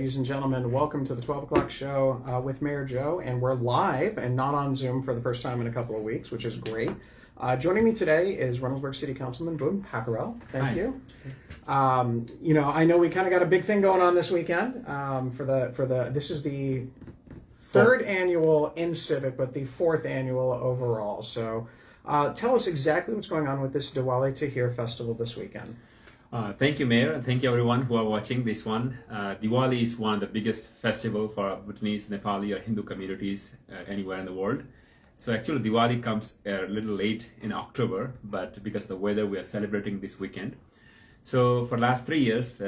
ladies and gentlemen. Welcome to the 12 o'clock show with Mayor Joe, and we're live and not on Zoom for the first time in a couple of weeks, which is great. Joining me today is Reynoldsburg City Councilman Bhuwan, Pyakurel. Thank you. I know we kind of got a big thing going on this weekend. This is the third annual in Civic, but the fourth annual overall. So tell us exactly what's going on with this Diwali to Here festival this weekend. Thank you, Mayor, and thank you everyone who are watching this one. Diwali is one of the biggest festival for Bhutanese, Nepali or Hindu communities anywhere in the world. So actually Diwali comes a little late in October, but because of the weather we are celebrating this weekend. So for the last 3 years,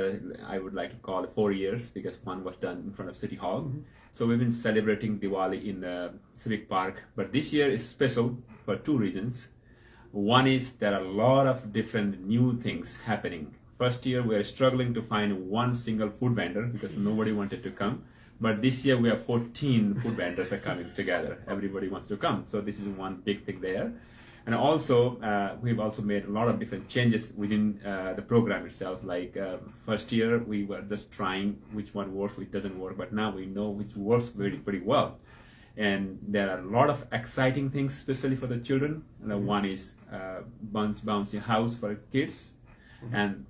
I would like to call it 4 years because one was done in front of City Hall. Mm-hmm. So we've been celebrating Diwali in the Civic Park, but this year is special for two reasons. One is there are a lot of different new things happening. First year we are struggling to find one single food vendor because nobody wanted to come. But this year we have 14 food vendors are coming together. Everybody wants to come. So this is one big thing there. And also we've also made a lot of different changes within the program itself. Like first year we were just trying which one works, which doesn't work. But now we know which works pretty well. And there are a lot of exciting things, especially for the children. One is bouncy house for kids, and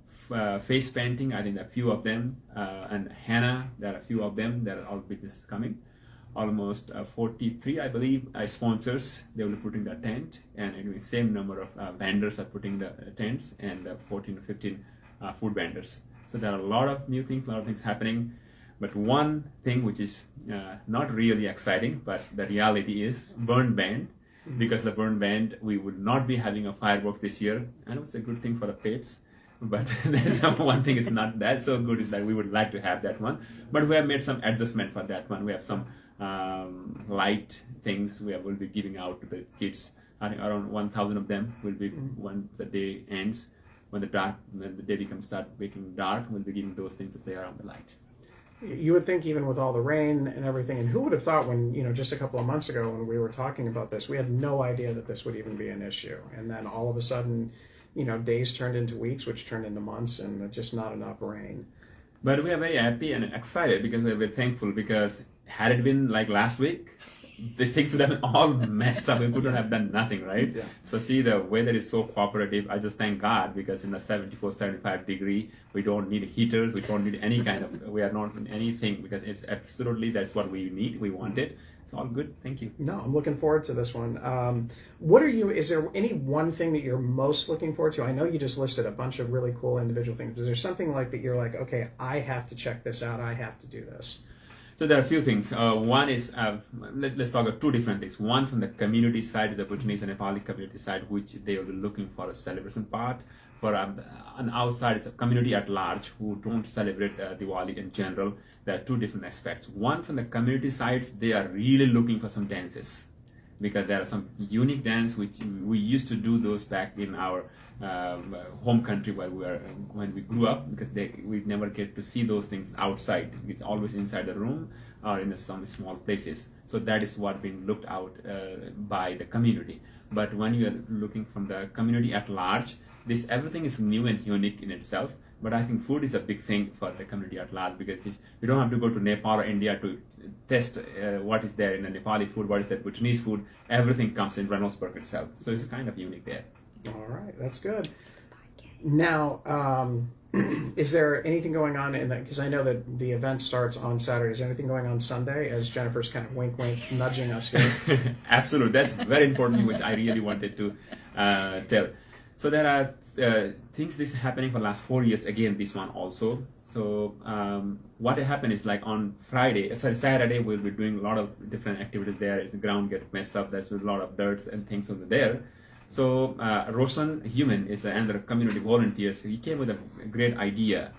face painting. I think there are a few of them, and henna. There are a few of them. There are all businesses coming. Almost 43, I believe, sponsors. They will be putting the tent, and anyway, same number of vendors are putting the tents, and 14 to 15 food vendors. So there are a lot of new things, a lot of things happening. But one thing which is not really exciting, but the reality is burn ban. Because the burn ban, we would not be having a firework this year. I know it's a good thing for the pets, but there's one thing is not that so good is that we would like to have that one. But we have made some adjustment for that one. We have some light things we'll be giving out to the kids. I think around 1,000 of them will be once the day ends. When the day start making dark, we'll be giving those things if they are on the light. You would think even with all the rain and everything, and who would have thought when, just a couple of months ago when we were talking about this, we had no idea that this would even be an issue. And then all of a sudden, days turned into weeks, which turned into months, and just not enough rain. But we are very happy and excited because we are very thankful because had it been like last week, the things would have been all messed up. We couldn't have done nothing, right? Yeah. So see, the weather is so cooperative. I just thank God because in the 74, 75 degree, we don't need heaters. We don't need any kind of, we are not in anything because it's absolutely, that's what we need. We want it. It's all good. Thank you. No, I'm looking forward to this one. Is there any one thing that you're most looking forward to? I know you just listed a bunch of really cool individual things. Is there something like that you're like, okay, I have to check this out. I have to do this? So there are a few things. One is, let's talk about two different things. One from the community side, the Bhutanese and Nepali community side, which they will be looking for a celebration part. For on outside, it's a community at large who don't celebrate Diwali in general. There are two different aspects. One from the community sides, they are really looking for some dances because there are some unique dance which we used to do those back in our home country when we grew up because we never get to see those things outside. It's always inside the room or in some small places. So that is what being looked out by the community. But when you are looking from the community at large, everything is new and unique in itself. But I think food is a big thing for the community at large because you don't have to go to Nepal or India to test what is there in the Nepali food, what is the Bhutanese food. Everything comes in Reynoldsburg itself. So it's kind of unique there. All right, that's good. Now, is there anything going on in that? Because I know that the event starts on Saturday. Is there anything going on Sunday? As Jennifer's kind of wink, nudging us here. Absolutely, that's very important, which I really wanted to tell. So there are things this is happening for the last 4 years. Again, this one also. So what happened is like on Saturday, we'll be doing a lot of different activities there. The ground gets messed up. There's a lot of dirt and things over there. So Roshan Human is another community volunteer. So he came with a great idea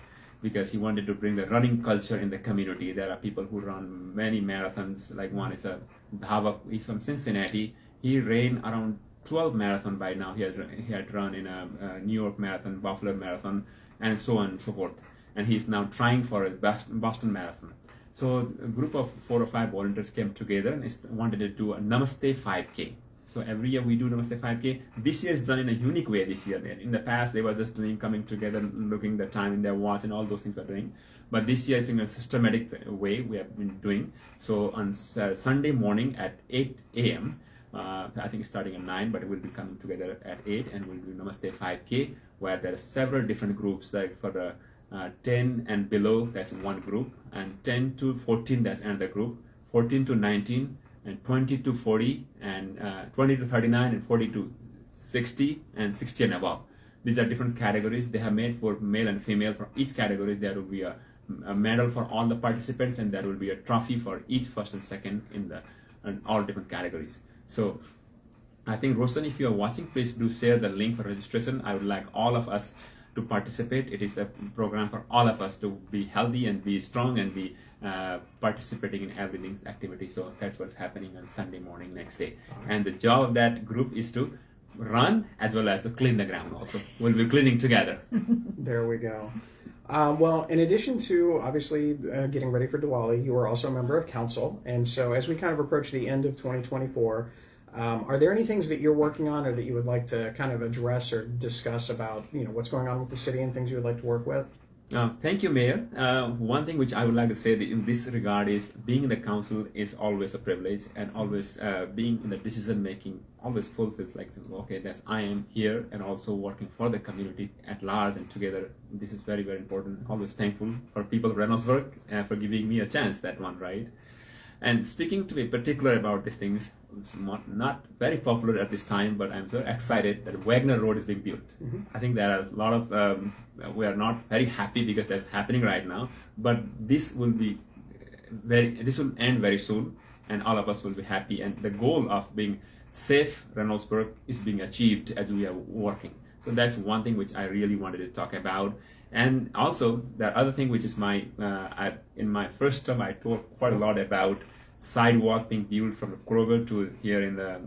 because he wanted to bring the running culture in the community. There are people who run many marathons. Like one is a Dhava. He's from Cincinnati. He ran around 12 marathon by now. He had run in a New York marathon, Buffalo marathon, and so on and so forth. And he's now trying for a Boston marathon. So a group of 4 or 5 volunteers came together and wanted to do a Namaste 5K. So every year we do Namaste 5K. This year is done in a unique way this year. In the past, they were just doing, coming together, looking the time in their watch and all those things we're doing. But this year it's in a systematic way we have been doing. So on Sunday morning at 8 a.m., I think starting at 9, but we'll be coming together at 8 and we'll do Namaste 5K, where there are several different groups. Like for the 10 and below, that's one group, and 10 to 14, that's another group, 14 to 19, and 20 to 40, and 20 to 39, and 40 to 60, and 60 and above. These are different categories. They have made for male and female. For each category, there will be a medal for all the participants, and there will be a trophy for each first and second in all different categories. So I think, Roshan, if you are watching, please do share the link for registration. I would like all of us to participate. It is a program for all of us to be healthy and be strong and be participating in everything's activity. So that's what's happening on Sunday morning next day. And the job of that group is to run as well as to clean the ground also. We'll be cleaning together. There we go. Well, in addition to obviously getting ready for Diwali, you are also a member of council. And so as we kind of approach the end of 2024, are there any things that you're working on or that you would like to kind of address or discuss about, what's going on with the city and things you would like to work with? Thank you, Mayor. One thing which I would like to say in this regard is being in the council is always a privilege, and always being in the decision making always fulfills like, okay, that's I am here and also working for the community at large and together. This is very, very important. Always thankful for people of Reynoldsburg for giving me a chance, that one, right? And speaking to be particular about these things, it's not very popular at this time, but I'm so excited that Wagner Road is being built. Mm-hmm. I think there are a lot of, we are not very happy because that's happening right now, but this will end very soon, and all of us will be happy. And the goal of being safe Reynoldsburg is being achieved as we are working. So that's one thing which I really wanted to talk about. And also, the other thing which is in my first term, I talked quite a lot about sidewalk being built from the Kroger to here in the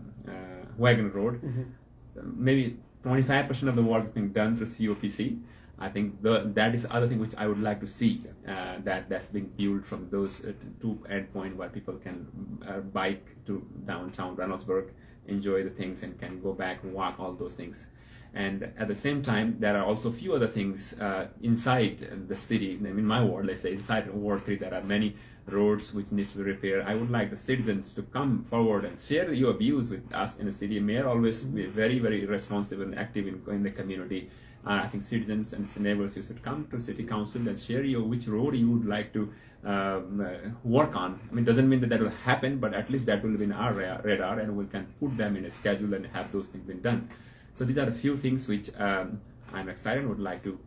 Wagner Road. Mm-hmm. Maybe 25% of the work is being done through COPC. I think that is the other thing which I would like to see, that's being built from those two endpoints where people can bike to downtown Reynoldsburg, enjoy the things, and can go back, walk, all those things. And at the same time, there are also a few other things inside the city. In my ward, let's say inside Ward 3, there are many roads which need to be repaired. I would like the citizens to come forward and share your views with us in the city. Mayor always be very, very responsible and active in the community. I think citizens and neighbors, you should come to city council and share which road you would like to work on. I mean, it doesn't mean that will happen, but at least that will be in our radar, and we can put them in a schedule and have those things been done. So these are a few things which I'm excited and would like to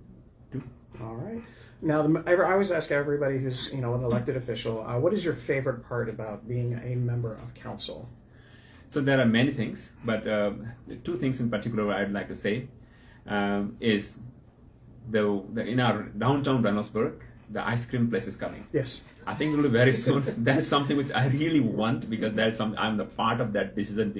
do. All right. Now, I always ask everybody who's an elected official, what is your favorite part about being a member of council? So there are many things, but two things in particular I'd like to say is in our downtown Reynoldsburg, the ice cream place is coming. Yes. I think it will be very soon. That's something which I really want, because I'm the part of that decision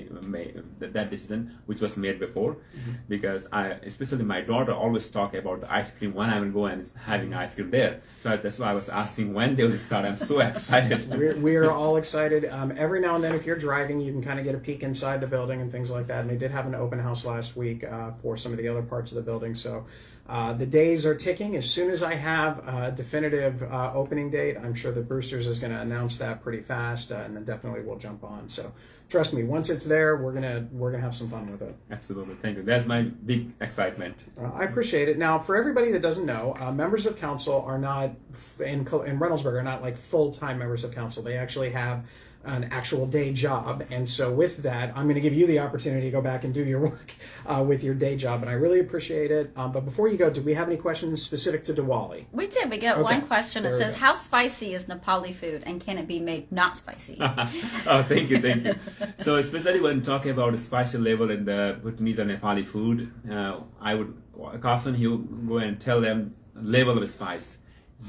which was made before. Mm-hmm. Because especially my daughter always talk about the ice cream, when I will go and having ice cream there. So that's why I was asking when they will start. I'm so excited. We're all excited. Every now and then, if you're driving, you can kind of get a peek inside the building and things like that. And they did have an open house last week for some of the other parts of the building. So the days are ticking. As soon as I have a definitive opening date, I'm sure that Brewster's is going to announce that pretty fast, and then definitely we'll jump on. So trust me, once it's there, we're gonna have some fun with it. Absolutely, thank you. That's my big excitement. I appreciate it. Now, for everybody that doesn't know, members of council are not in Reynoldsburg are not like full-time members of council. They actually have an actual day job, and so with that, I'm going to give you the opportunity to go back and do your work with your day job, and I really appreciate it. But before you go, do we have any questions specific to Diwali? We did. We got one question. It says, how spicy is Nepali food, and can it be made not spicy? Oh, thank you. So especially when talking about the spicy level in the Bhutanese and Nepali food, I would caution you, go and tell them level of spice.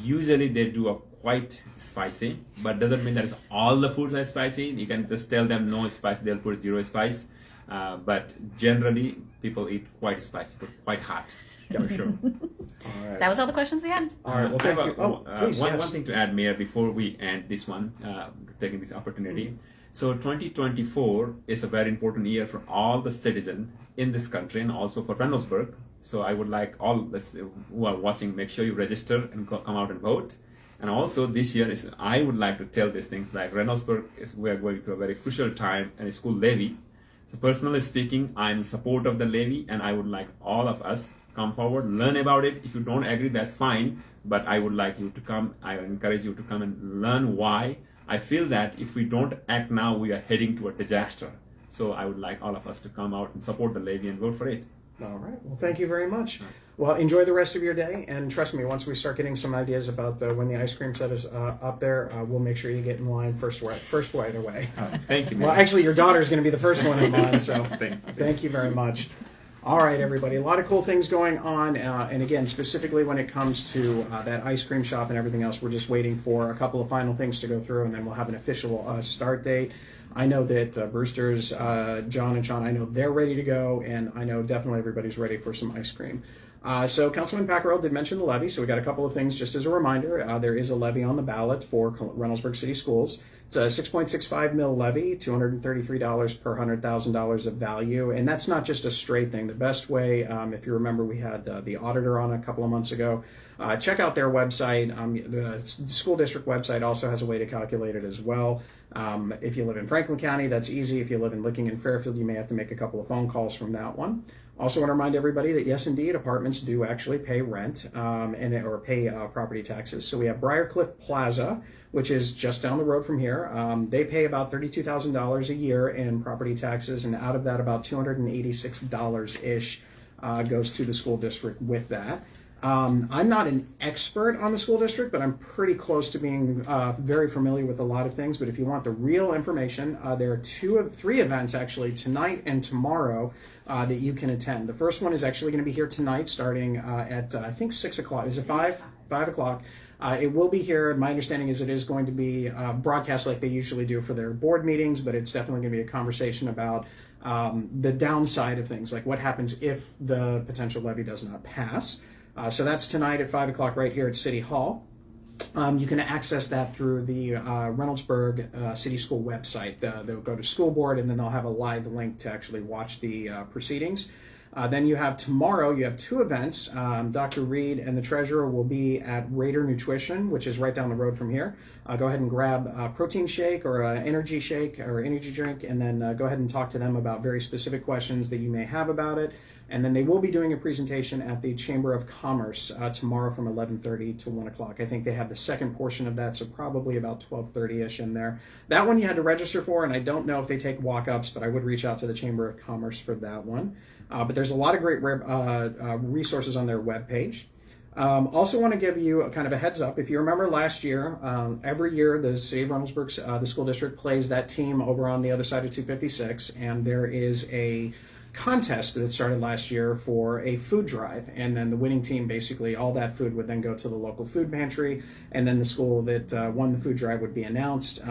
Usually they do a quite spicy, but doesn't mean that all the foods are spicy. You can just tell them no spice, they'll put 0 spice. But generally, people eat quite spicy, but quite hot. Yeah, for sure. All right. That was all the questions we had. All right. Well, thank you. One thing to add, Mayor, before we end this one, taking this opportunity. So 2024 is a very important year for all the citizens in this country and also for Reynoldsburg. So I would like all who are watching, make sure you register and come out and vote. And also this year, I would like to tell these things like Reynoldsburg we are going through a very crucial time and a school levy. So personally speaking, I'm in support of the levy, and I would like all of us come forward, learn about it. If you don't agree, that's fine. But I would like you to come. I encourage you to come and learn why. I feel that if we don't act now, we are heading to a disaster. So I would like all of us to come out and support the levy and vote for it. All right. Well, thank you very much. Well, enjoy the rest of your day. And trust me, once we start getting some ideas about when the ice cream set is up there, we'll make sure you get in line first right away. Thank you, Mayor. Well, actually, your daughter's going to be the first one in line, so Thanks. thank you very much. All right, everybody. A lot of cool things going on. And again, specifically when it comes to that ice cream shop and everything else, we're just waiting for a couple of final things to go through, and then we'll have an official start date. I know that Brewster's, John and Sean, I know they're ready to go, and I know definitely everybody's ready for some ice cream. So Councilman Pyakurel did mention the levy, so we got a couple of things just as a reminder. There is a levy on the ballot for Reynoldsburg City Schools. It's a 6.65 mil levy, $233 per $100,000 of value, and that's not just a straight thing. The best way, if you remember, we had the auditor on a couple of months ago. Check out their website. The school district website also has a way to calculate it as well. If you live in Franklin County, that's easy. If you live in Licking and Fairfield, you may have to make a couple of phone calls from that one. Also want to remind everybody that yes, indeed, apartments do actually pay rent or pay property taxes. So we have Briarcliff Plaza, which is just down the road from here. They pay about $32,000 a year in property taxes, and out of that, about $286-ish goes to the school district with that. I'm not an expert on the school district, but I'm pretty close to being very familiar with a lot of things. But if you want the real information, there are three events actually tonight and tomorrow that you can attend. The first one is actually going to be here tonight, starting at I think 6 o'clock. Is it 5? 5 o'clock. It will be here. My understanding is it is going to be broadcast like they usually do for their board meetings, but it's definitely going to be a conversation about the downside of things, like what happens if the potential levy does not pass. So that's tonight at 5 o'clock right here at City Hall. You can access that through the Reynoldsburg City School website. They'll go to school board, and then they'll have a live link to actually watch the proceedings. Then you have tomorrow, you have two events. Dr. Reed and the treasurer will be at Raider Nutrition, which is right down the road from here. Go ahead and grab a protein shake or an energy shake or energy drink, and then go ahead and talk to them about very specific questions that you may have about it. And then they will be doing a presentation at the Chamber of Commerce tomorrow from 11:30 to 1 o'clock. I think they have the second portion of that, so probably about 12:30-ish in there. That one you had to register for, and I don't know if they take walk-ups, but I would reach out to the Chamber of Commerce for that one. But there's a lot of great resources on their webpage. Also want to give you a kind of a heads up. If you remember last year, every year the City of Reynoldsburg, the school district, plays that team over on the other side of 256, and there is a contest that started last year for a food drive, and then the winning team, basically all that food would then go to the local food pantry, and then the school that won the food drive would be announced.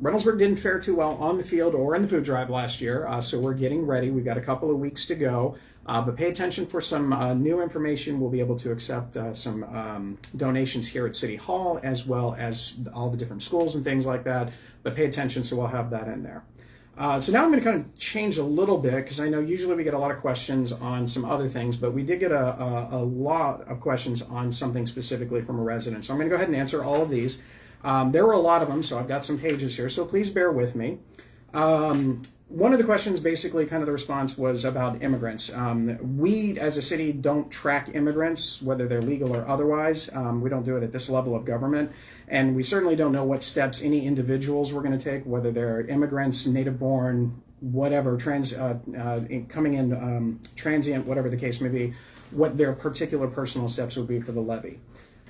Reynoldsburg didn't fare too well on the field or in the food drive last year, so we're getting ready. We've got a couple of weeks to go, but pay attention for some new information. We'll be able to accept some donations here at City Hall, as well as all the different schools and things like that, but pay attention, so we'll have that in there. So now I'm going to kind of change a little bit, because I know usually we get a lot of questions on some other things, but we did get a lot of questions on something specifically from a resident. So I'm going to go ahead and answer all of these. There were a lot of them, so I've got some pages here, so please bear with me. One of the questions, basically kind of the response, was about immigrants. We as a city don't track immigrants, whether they're legal or otherwise. We don't do it at this level of government. And we certainly don't know what steps any individuals we're going to take, whether they're immigrants, native born, whatever, coming in transient, whatever the case may be, what their particular personal steps would be for the levy.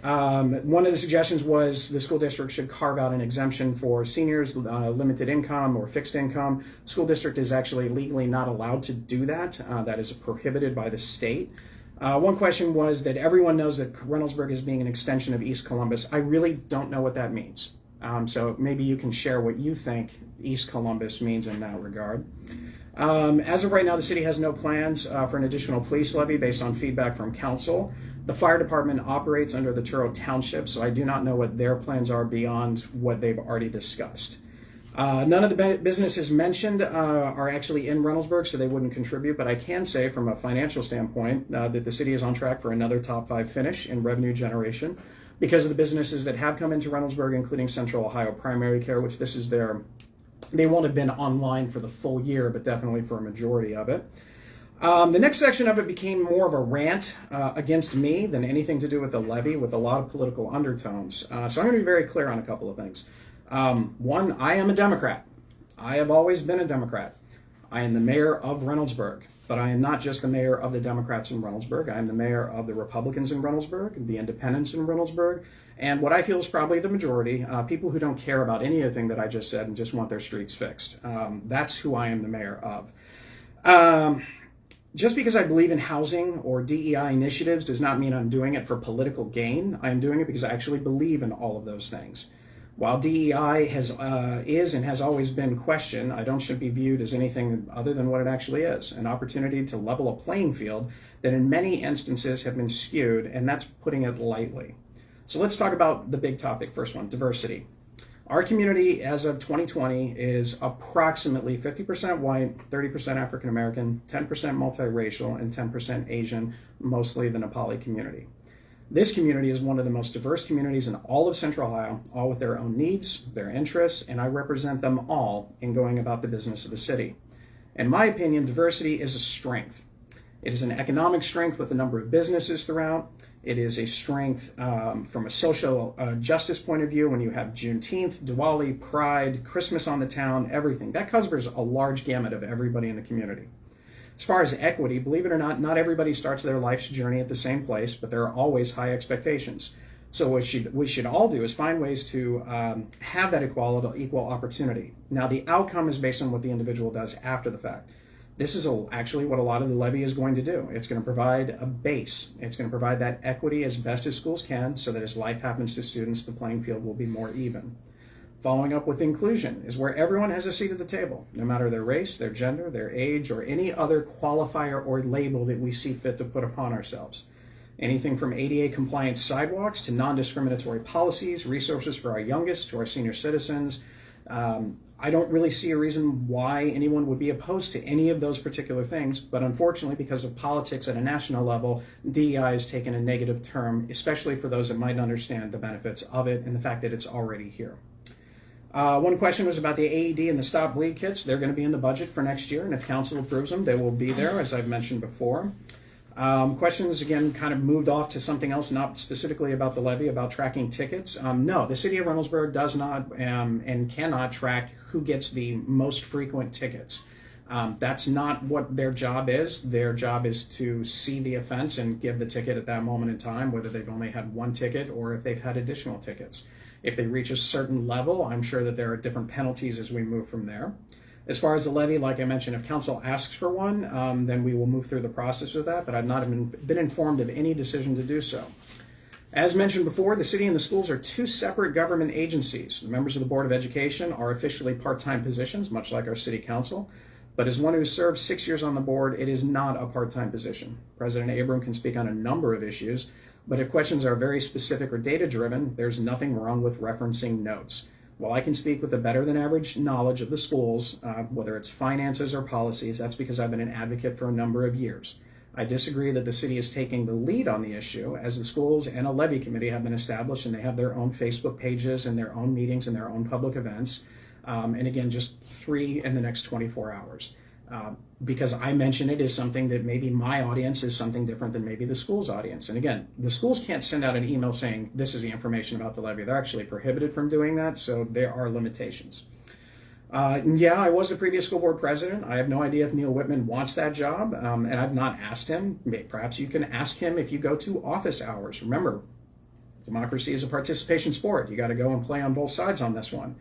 One of the suggestions was the school district should carve out an exemption for seniors, limited income or fixed income. The school district is actually legally not allowed to do that. That is prohibited by the state. One question was that everyone knows that Reynoldsburg is being an extension of East Columbus. I really don't know what that means. So maybe you can share what you think East Columbus means in that regard. As of right now, the city has no plans for an additional police levy based on feedback from council. The fire department operates under the Truro Township, so I do not know what their plans are beyond what they've already discussed. None of the businesses mentioned are actually in Reynoldsburg, so they wouldn't contribute, but I can say from a financial standpoint that the city is on track for another top 5 finish in revenue generation because of the businesses that have come into Reynoldsburg, including Central Ohio Primary Care, which this is they won't have been online for the full year, but definitely for a majority of it. The next section of it became more of a rant against me than anything to do with the levy, with a lot of political undertones. So I'm going to be very clear on a couple of things. One, I am a Democrat. I have always been a Democrat. I am the mayor of Reynoldsburg, but I am not just the mayor of the Democrats in Reynoldsburg. I am the mayor of the Republicans in Reynoldsburg, the Independents in Reynoldsburg, and what I feel is probably the majority, people who don't care about anything that I just said and just want their streets fixed. That's who I am the mayor of. Just because I believe in housing or DEI initiatives does not mean I'm doing it for political gain. I am doing it because I actually believe in all of those things. While DEI is and has always been questioned, I don't should be viewed as anything other than what it actually is, an opportunity to level a playing field that in many instances have been skewed, and that's putting it lightly. So let's talk about the big topic, first one, diversity. Our community as of 2020 is approximately 50% white, 30% African American, 10% multiracial, and 10% Asian, mostly the Nepali community. This community is one of the most diverse communities in all of Central Ohio, all with their own needs, their interests, and I represent them all in going about the business of the city. In my opinion, diversity is a strength. It is an economic strength with a number of businesses throughout. It is a strength from a social justice point of view when you have Juneteenth, Diwali, Pride, Christmas on the town, everything. That covers a large gamut of everybody in the community. As far as equity, believe it or not, not everybody starts their life's journey at the same place, but there are always high expectations. So what we should all do is find ways to have that equal opportunity. Now, the outcome is based on what the individual does after the fact. This is actually what a lot of the levy is going to do. It's going to provide a base. It's going to provide that equity as best as schools can so that as life happens to students, the playing field will be more even. Following up with inclusion is where everyone has a seat at the table, no matter their race, their gender, their age, or any other qualifier or label that we see fit to put upon ourselves. Anything from ADA compliant sidewalks to non-discriminatory policies, resources for our youngest to our senior citizens. I don't really see a reason why anyone would be opposed to any of those particular things, but unfortunately, because of politics at a national level, DEI has taken a negative term, especially for those that might understand the benefits of it and the fact that it's already here. One question was about the AED and the stop bleed kits. They're going to be in the budget for next year, and if council approves them, they will be there, as I've mentioned before. Questions, again, kind of moved off to something else, not specifically about the levy, about tracking tickets. No, the city of Reynoldsburg does not and cannot track who gets the most frequent tickets. That's not what their job is. Their job is to see the offense and give the ticket at that moment in time, whether they've only had one ticket or if they've had additional tickets. If they reach a certain level, I'm sure that there are different penalties as we move from there. As far as the levy, like I mentioned, if council asks for one, then we will move through the process with that, but I've not been informed of any decision to do so. As mentioned before, the city and the schools are two separate government agencies. The members of the Board of Education are officially part-time positions, much like our city council, but as one who served 6 years on the board, it is not a part-time position. President Abram can speak on a number of issues, but if questions are very specific or data-driven, there's nothing wrong with referencing notes. While I can speak with a better than average knowledge of the schools, whether it's finances or policies, that's because I've been an advocate for a number of years. I disagree that the city is taking the lead on the issue, as the schools and a levy committee have been established and they have their own Facebook pages and their own meetings and their own public events. And again, just 3 in the next 24 hours. Because I mention it is something that maybe my audience is something different than maybe the school's audience. And again, the schools can't send out an email saying this is the information about the levy. They're actually prohibited from doing that, so there are limitations. Yeah, I was the previous school board president. I have no idea if Neil Whitman wants that job, and I've not asked him. Perhaps you can ask him if you go to office hours. Remember, democracy is a participation sport. You got to go and play on both sides on this one.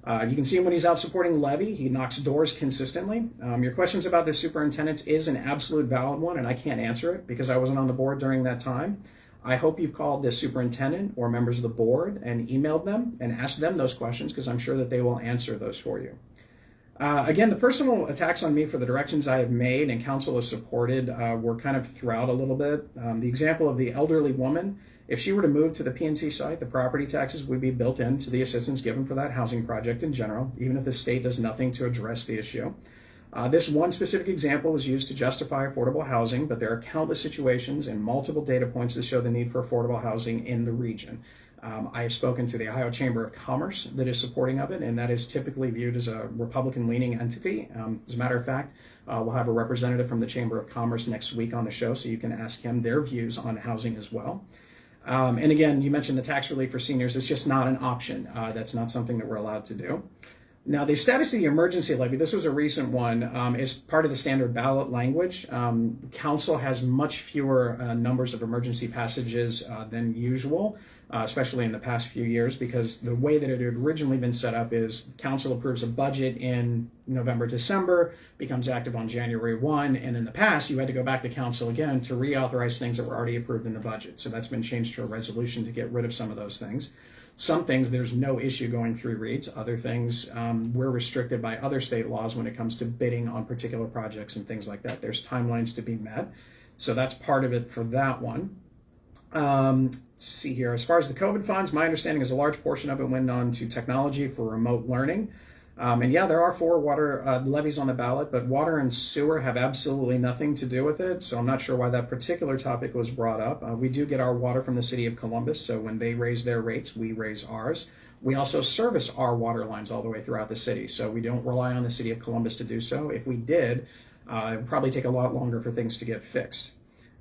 You can see him when he's out supporting the levy. He knocks doors consistently. Your questions about the superintendents is an absolute valid one, and I can't answer it because I wasn't on the board during that time. I hope you've called the superintendent or members of the board and emailed them and asked them those questions because I'm sure that they will answer those for you. Again, the personal attacks on me for the directions I have made and council has supported were kind of throughout a little bit. The example of the elderly woman If she were to move to the PNC site, the property taxes would be built into the assistance given for that housing project in general, even if the state does nothing to address the issue. This one specific example was used to justify affordable housing, but there are countless situations and multiple data points that show the need for affordable housing in the region. I have spoken to the Ohio Chamber of Commerce that is supporting of it, and that is typically viewed as a Republican-leaning entity. As a matter of fact, we'll have a representative from the Chamber of Commerce next week on the show, so you can ask him their views on housing as well. And again, you mentioned the tax relief for seniors. It's just not an option. That's not something that we're allowed to do. Now, the status of the emergency levy, this was a recent one, is part of the standard ballot language. Council has much fewer numbers of emergency passages than usual, especially in the past few years, because the way that it had originally been set up is council approves a budget in November, December, becomes active on January 1, and in the past you had to go back to council again to reauthorize things that were already approved in the budget. So that's been changed to a resolution to get rid of some of those things. Some things there's no issue going through reads. Other things we're restricted by other state laws when it comes to bidding on particular projects and things like that. There's timelines to be met. So that's part of it for that one. Let's see here. As far as the COVID funds, my understanding is a large portion of it went on to technology for remote learning. And yeah, there are 4 water levies on the ballot, but water and sewer have absolutely nothing to do with it. So I'm not sure why that particular topic was brought up. We do get our water from the city of Columbus. So when they raise their rates, we raise ours. We also service our water lines all the way throughout the city. So we don't rely on the city of Columbus to do so. If we did, it would probably take a lot longer for things to get fixed.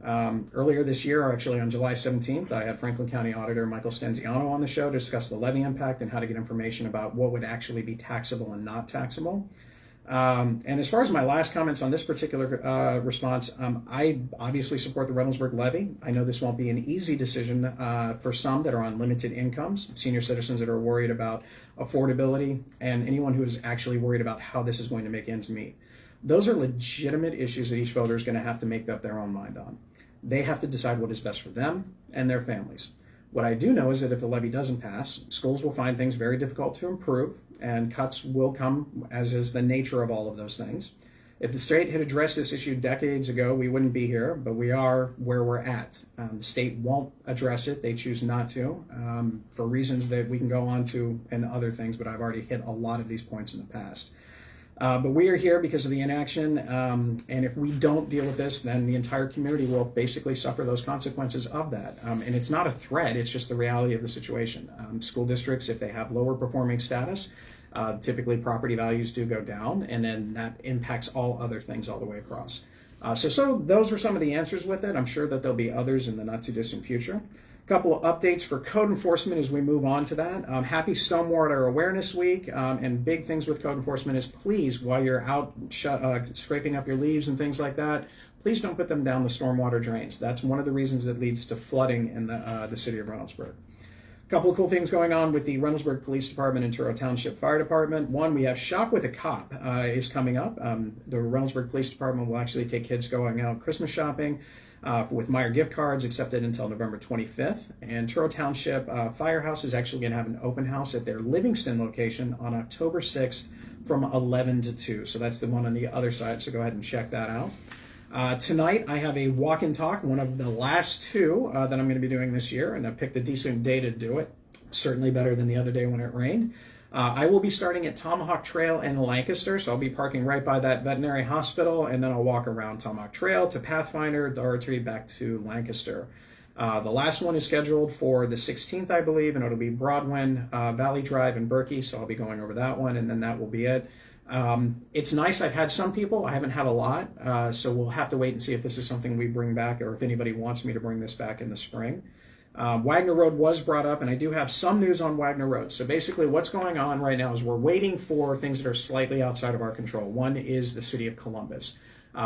Earlier this year, actually on July 17th, I had Franklin County Auditor Michael Stenziano on the show to discuss the levy impact and how to get information about what would actually be taxable and not taxable. And as far as my last comments on this particular response, I obviously support the Reynoldsburg levy. I know this won't be an easy decision for some that are on limited incomes, senior citizens that are worried about affordability, and anyone who is actually worried about how this is going to make ends meet. Those are legitimate issues that each voter is going to have to make up their own mind on. They have to decide what is best for them and their families. What I do know is that if the levy doesn't pass, schools will find things very difficult to improve, and cuts will come, as is the nature of all of those things. If the state had addressed this issue decades ago, we wouldn't be here, but we are where we're at. The state won't address it. They choose not to, for reasons that we can go on to and other things, but I've already hit a lot of these points in the past. But we are here because of the inaction, and if we don't deal with this, then the entire community will basically suffer those consequences of that. And it's not a threat, it's just the reality of the situation. School districts, if they have lower performing status, typically property values do go down, and then that impacts all other things all the way across. So those were some of the answers with it. I'm sure that there'll be others in the not too distant future. Couple of updates for code enforcement as we move on to that. Happy Stormwater Awareness Week, and big things with code enforcement is please, while you're out scraping up your leaves and things like that, please don't put them down the stormwater drains. That's one of the reasons that leads to flooding in the city of Reynoldsburg. A couple of cool things going on with the Reynoldsburg Police Department and Truro Township Fire Department. One, we have Shop with a Cop is coming up. The Reynoldsburg Police Department will actually take kids going out Christmas shopping with Meijer gift cards, accepted until November 25th. And Truro Township Firehouse is actually going to have an open house at their Livingston location on October 6th from 11 to 2. So that's the one on the other side, so go ahead and check that out. Tonight I have a walk and talk, one of the last 2 that I'm going to be doing this year, and I picked a decent day to do it. Certainly better than the other day when it rained. I will be starting at Tomahawk Trail in Lancaster, so I'll be parking right by that veterinary hospital, and then I'll walk around Tomahawk Trail to Pathfinder, Dorotry, back to Lancaster. The last one is scheduled for the 16th, I believe, and it'll be Broadwin, Valley Drive, and Berkey, so I'll be going over that one, and then that will be it. It's nice. I've had some people. I haven't had a lot, so we'll have to wait and see if this is something we bring back or if anybody wants me to bring this back in the spring. Wagner Road was brought up, and I do have some news on Wagner Road. So basically what's going on right now is we're waiting for things that are slightly outside of our control. One is the city of Columbus.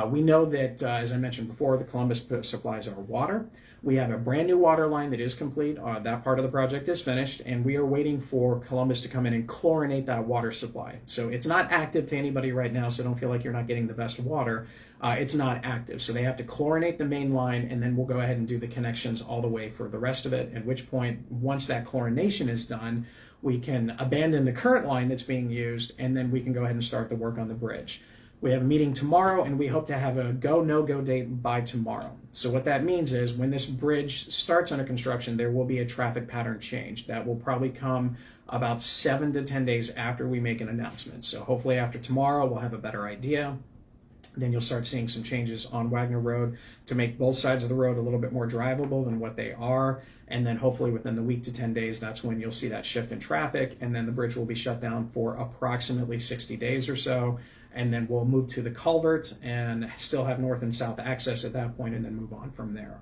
We know that, as I mentioned before, the Columbus supplies our water. We have a brand new water line that is complete. That part of the project is finished, and we are waiting for Columbus to come in and chlorinate that water supply. So it's not active to anybody right now, so don't feel like you're not getting the best water. It's not active. So they have to chlorinate the main line, and then we'll go ahead and do the connections all the way for the rest of it, at which point, once that chlorination is done, we can abandon the current line that's being used, and then we can go ahead and start the work on the bridge. We have a meeting tomorrow, and we hope to have a go, no-go date by tomorrow. So what that means is when this bridge starts under construction, there will be a traffic pattern change. That will probably come about 7 to 10 days after we make an announcement. So hopefully after tomorrow, we'll have a better idea. Then you'll start seeing some changes on Wagner Road to make both sides of the road a little bit more drivable than what they are. And then hopefully within the week to 10 days, that's when you'll see that shift in traffic. And then the bridge will be shut down for approximately 60 days or so. And then we'll move to the culvert and still have north and south access at that point, and then move on from there.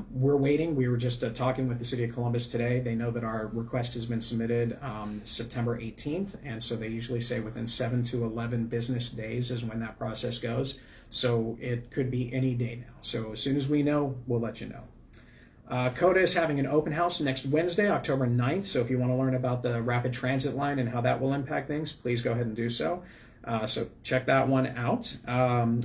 We're waiting. We were just talking with the City of Columbus today. They know that our request has been submitted September 18th, and so they usually say within 7 to 11 business days is when that process goes. So it could be any day now. So as soon as we know, we'll let you know. CODA is having an open house next Wednesday, October 9th. So if you want to learn about the rapid transit line and how that will impact things, please go ahead and do so. So check that one out.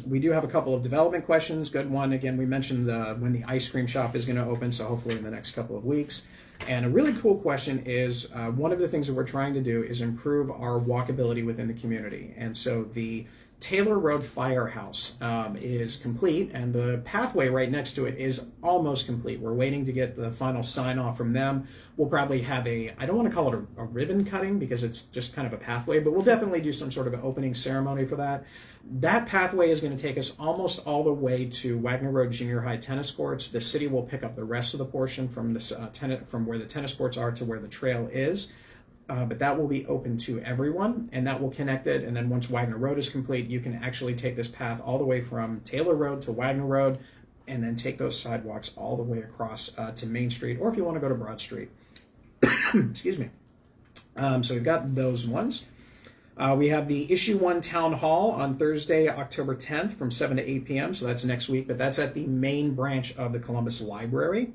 We do have a couple of development questions. Good one. Again, we mentioned when the ice cream shop is going to open, so hopefully in the next couple of weeks. And a really cool question is one of the things that we're trying to do is improve our walkability within the community. And so the Taylor Road Firehouse is complete, and the pathway right next to it is almost complete. We're waiting to get the final sign off from them. We'll probably have I don't want to call it a ribbon cutting because it's just kind of a pathway, but we'll definitely do some sort of an opening ceremony for that. That pathway is going to take us almost all the way to Wagner Road Junior High tennis courts. The city will pick up the rest of the portion from this from where the tennis courts are to where the trail is. But that will be open to everyone, and that will connect it. And then once Wagner Road is complete, you can actually take this path all the way from Taylor Road to Wagner Road, and then take those sidewalks all the way across to Main Street, or if you want to go to Broad Street. Excuse me. So we've got those ones. We have the Issue 1 Town Hall on Thursday, October 10th from 7 to 8 p.m., so that's next week, but that's at the main branch of the Columbus Library.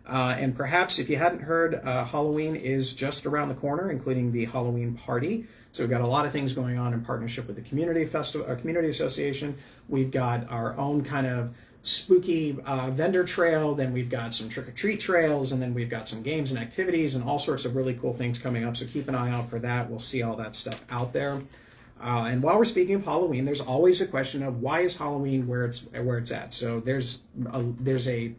And perhaps if you hadn't heard, Halloween is just around the corner, including the Halloween party. So we've got a lot of things going on in partnership with the community association. We've got our own kind of spooky vendor trail. Then we've got some trick-or-treat trails, and then we've got some games and activities and all sorts of really cool things coming up. So keep an eye out for that. We'll see all that stuff out there. And while we're speaking of Halloween, there's always a question of why is Halloween where it's at. So there's a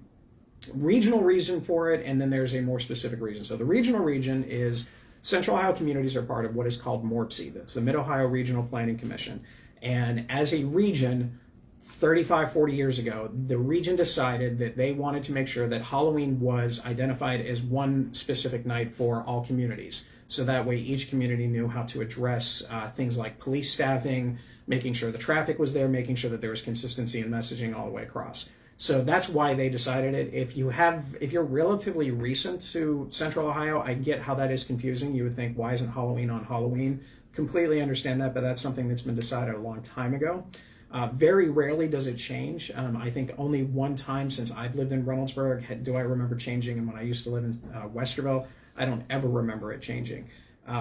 regional reason for it, and then there's a more specific reason. So the regional region is Central Ohio communities are part of what is called MORPC. That's the Mid-Ohio Regional Planning Commission. And as a region, 35, 40 years ago, the region decided that they wanted to make sure that Halloween was identified as one specific night for all communities. So that way each community knew how to address things like police staffing, making sure the traffic was there, making sure that there was consistency in messaging all the way across. So that's why they decided it. If you're relatively recent to Central Ohio, I get how that is confusing. You would think, why isn't Halloween on Halloween? Completely understand that, but that's something that's been decided a long time ago. Very rarely does it change. I think only one time since I've lived in Reynoldsburg do I remember changing, and when I used to live in Westerville, I don't ever remember it changing.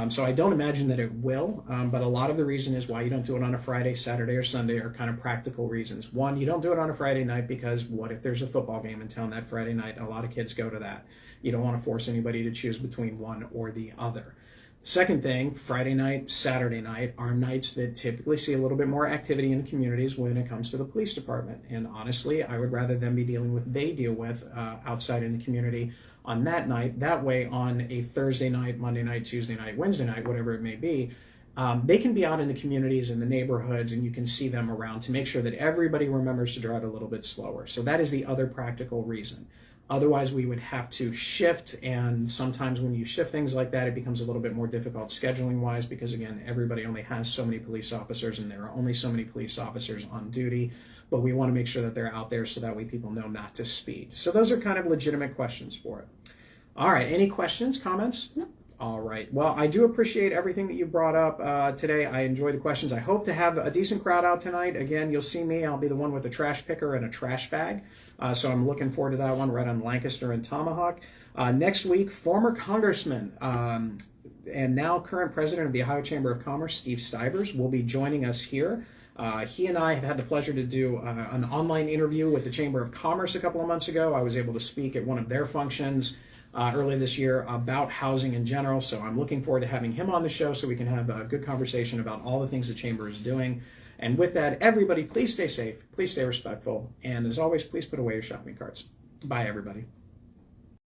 So I don't imagine that it will, but a lot of the reason is why you don't do it on a Friday, Saturday, or Sunday are kind of practical reasons. One, you don't do it on a Friday night because what if there's a football game in town that Friday night? A lot of kids go to that. You don't want to force anybody to choose between one or the other. Second thing, Friday night, Saturday night are nights that typically see a little bit more activity in communities when it comes to the police department. And honestly, I would rather them be dealing with they deal with outside in the community on that night. That way on a Thursday night, Monday night, Tuesday night, Wednesday night, whatever it may be, they can be out in the communities and the neighborhoods, and you can see them around to make sure that everybody remembers to drive a little bit slower. So that is the other practical reason. Otherwise, we would have to shift, and sometimes when you shift things like that, it becomes a little bit more difficult scheduling-wise because, again, everybody only has so many police officers, and there are only so many police officers on duty, but we want to make sure that they're out there so that way people know not to speed. So those are kind of legitimate questions for it. All right, any questions, comments? No. All right. Well, I do appreciate everything that you brought up today. I enjoy the questions. I hope to have a decent crowd out tonight. Again, you'll see me. I'll be the one with a trash picker and a trash bag. So I'm looking forward to that one right on Lancaster and Tomahawk. Next week, former Congressman and now current president of the Ohio Chamber of Commerce, Steve Stivers, will be joining us here. He and I have had the pleasure to do an online interview with the Chamber of Commerce a couple of months ago. I was able to speak at one of their functions early this year about housing in general. So I'm looking forward to having him on the show so we can have a good conversation about all the things the Chamber is doing. And with that, everybody, please stay safe, please stay respectful, and as always, please put away your shopping carts. Bye, everybody.